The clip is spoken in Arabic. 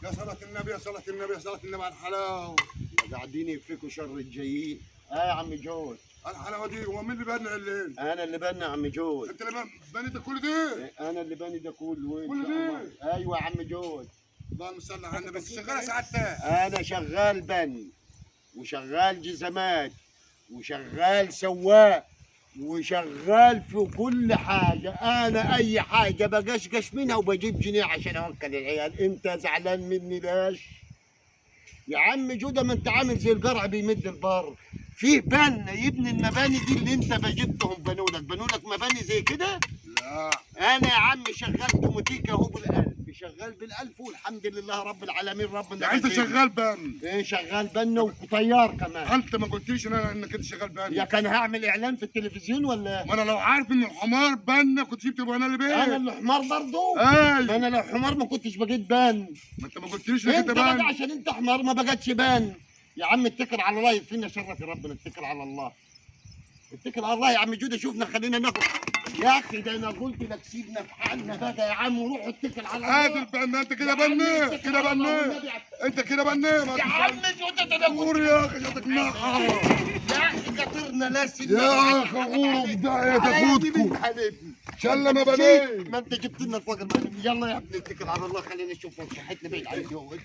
يا صلاة النبي يا صلاة النبي يا صلاة النبي على الحلاوة. قاعدين يكفيكوا شر الجايين. يا عم جود. على الحلاوة دي، هو مين اللي بنى الليل؟ انا اللي بنى يا عم جود. انت اللي بنيت كل دي؟ انا اللي بني ده كله. كل دي؟ ايوه يا عم جود. اللهم صل على النبي. بس شغالة سعادتك؟ انا شغال بني وشغال جزمات وشغال سواق وشغال في كل حاجة. أنا أي حاجة بقشقش منها وبجيب جنيه عشان أوكل العيال. أنت زعلان مني ليش؟ يا عم جودة، ما أنت عامل زي القرع بيمد البر. فيه بنا يبني المباني دي اللي أنت بجبتهم بنوا لك مباني زي كده؟ لا أنا يا عم شغال دوموتيك أهو بالألف، شغال بالألف والحمد لله رب العالمين. ربنا يعني انت شغال بن؟ إيه شغال بنا وطيار كمان. انت ما قلتليش انك انت شغال بن. يا كان هعمل إعلان في التلفزيون ولا؟ ما انا لو عارف ان الحمار بن كنت جبت انا اللي بيه. انا اللي حمار برضه. ايوه. انا لو حمار ما كنتش بقيت بان. ما انت ما قلتليش انك انت انت بقى بن. عشان انت حمار ما بقتش بان. يا عم اتكل على الله، يكفينا شرف ربنا. اتكل على الله، اتكل على الله يا عم جودة. شوفنا خلينا ناخد. يا اخي ده انا قلت لك سيبنا في حالنا بقى يا عم وروح اتكل على الله. قادر بن. انت كده بن، كده بن، انت كده بن. يا عم جودة ده انا غور يا اخي جاتك ناقه. يا اخي قطرنا لاس يا اخي غوروا بدايه تاخدكم شله ما ما بنيت. انت جبت لنا الفقر. يلا يا ابني اتكل على الله، خلينا نشوف صحتنا بعيد عن الجو.